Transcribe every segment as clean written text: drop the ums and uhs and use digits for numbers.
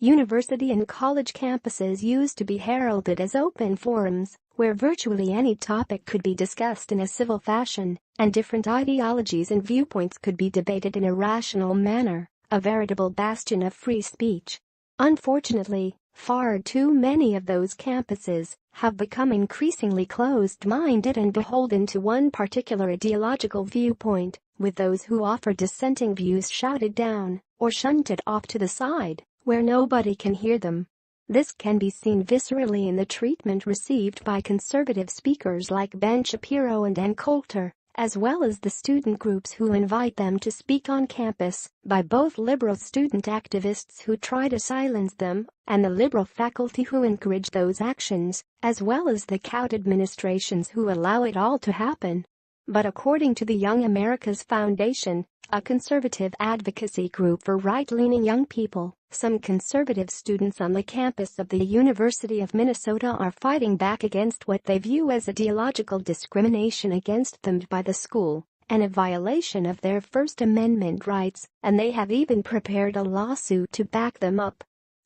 University and college campuses used to be heralded as open forums, where virtually any topic could be discussed in a civil fashion, and different ideologies and viewpoints could be debated in a rational manner, a veritable bastion of free speech. Unfortunately, far too many of those campuses have become increasingly closed-minded and beholden to one particular ideological viewpoint, with those who offer dissenting views shouted down or shunted off to the side, where nobody can hear them. This can be seen viscerally in the treatment received by conservative speakers like Ben Shapiro and Ann Coulter, as well as the student groups who invite them to speak on campus, by both liberal student activists who try to silence them and the liberal faculty who encourage those actions, as well as the cowed administrations who allow it all to happen. But according to the Young America's Foundation, a conservative advocacy group for right-leaning young people, some conservative students on the campus of the University of Minnesota are fighting back against what they view as ideological discrimination against them by the school and a violation of their First Amendment rights, and they have even prepared a lawsuit to back them up.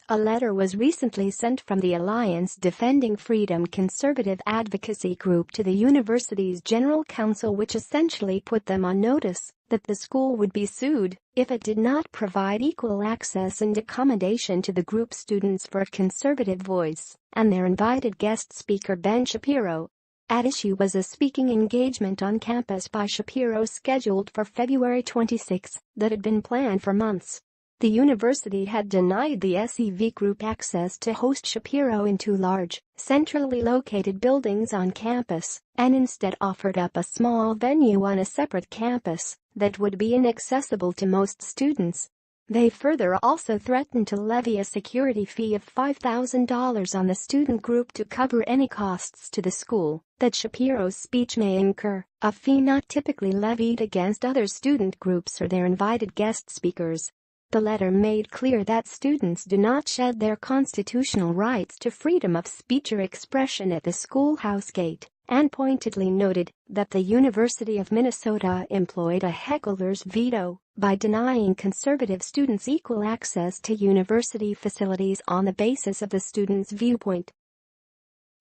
A letter was recently sent from the Alliance Defending Freedom conservative advocacy group to the university's general counsel, which essentially put them on notice that the school would be sued if it did not provide equal access and accommodation to the group's students for a conservative voice and their invited guest speaker Ben Shapiro. At issue was a speaking engagement on campus by Shapiro scheduled for February 26 that had been planned for months. The university had denied the SEV group access to host Shapiro in two large, centrally located buildings on campus and instead offered up a small venue on a separate campus that would be inaccessible to most students. They further also threatened to levy a security fee of $5,000 on the student group to cover any costs to the school that Shapiro's speech may incur, a fee not typically levied against other student groups or their invited guest speakers. The letter made clear that students do not shed their constitutional rights to freedom of speech or expression at the schoolhouse gate, and pointedly noted that the University of Minnesota employed a heckler's veto by denying conservative students equal access to university facilities on the basis of the students' viewpoint.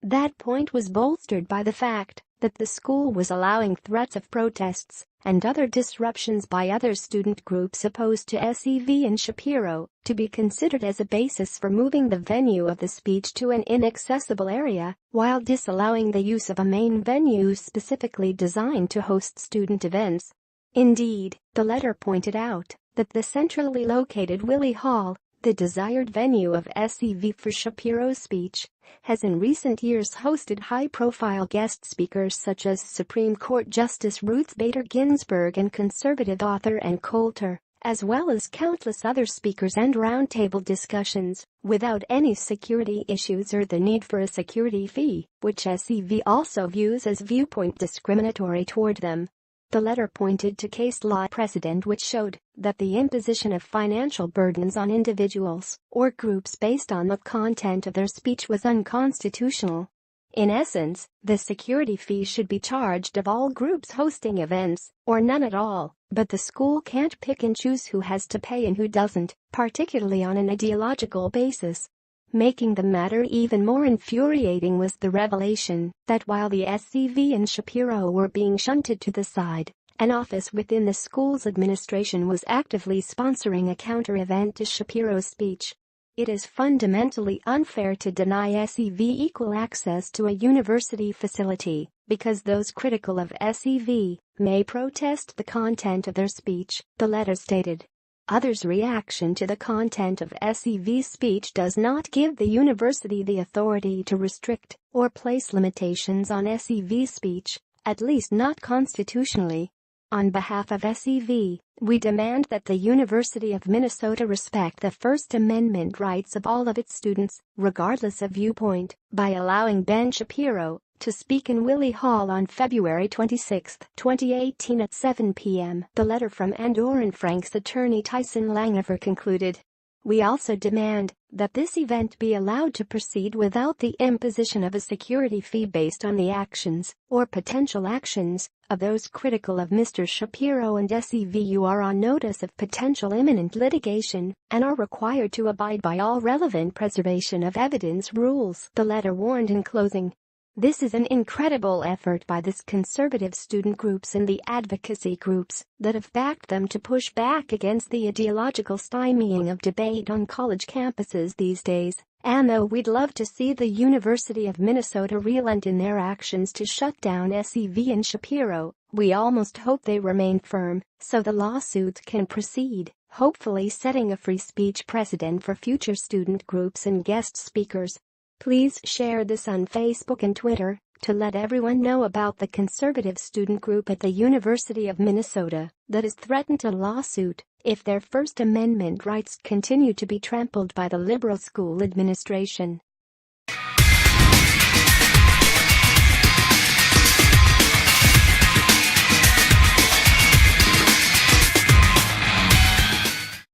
That point was bolstered by the fact that the school was allowing threats of protests and other disruptions by other student groups opposed to SEV and Shapiro to be considered as a basis for moving the venue of the speech to an inaccessible area, while disallowing the use of a main venue specifically designed to host student events. Indeed, the letter pointed out that the centrally located Willie Hall, the desired venue of SEV for Shapiro's speech, has in recent years hosted high-profile guest speakers such as Supreme Court Justice Ruth Bader Ginsburg and conservative author Ann Coulter, as well as countless other speakers and roundtable discussions, without any security issues or the need for a security fee, which SEV also views as viewpoint discriminatory toward them. The letter pointed to case law precedent which showed that the imposition of financial burdens on individuals or groups based on the content of their speech was unconstitutional. In essence, the security fee should be charged of all groups hosting events, or none at all, but the school can't pick and choose who has to pay and who doesn't, particularly on an ideological basis. Making the matter even more infuriating was the revelation that while the SEV and Shapiro were being shunted to the side, an office within the school's administration was actively sponsoring a counter-event to Shapiro's speech. It is fundamentally unfair to deny SEV equal access to a university facility because those critical of SEV may protest the content of their speech, the letter stated. Others' reaction to the content of SEV's speech does not give the university the authority to restrict or place limitations on SEV's speech, at least not constitutionally. On behalf of SEV, we demand that the University of Minnesota respect the First Amendment rights of all of its students, regardless of viewpoint, by allowing Ben Shapiro to speak in Willie Hall on February 26, 2018 at 7 p.m. The letter from Andorran Frank's attorney Tyson Langever concluded. We also demand that this event be allowed to proceed without the imposition of a security fee based on the actions or potential actions of those critical of Mr. Shapiro and SEV. You are on notice of potential imminent litigation and are required to abide by all relevant preservation of evidence rules, the letter warned in closing. This is an incredible effort by these conservative student groups and the advocacy groups that have backed them to push back against the ideological stymieing of debate on college campuses these days. And though we'd love to see the University of Minnesota relent in their actions to shut down SEV and Shapiro, we almost hope they remain firm so the lawsuits can proceed, hopefully setting a free speech precedent for future student groups and guest speakers. Please share this on Facebook and Twitter to let everyone know about the conservative student group at the University of Minnesota that has threatened a lawsuit if their First Amendment rights continue to be trampled by the liberal school administration.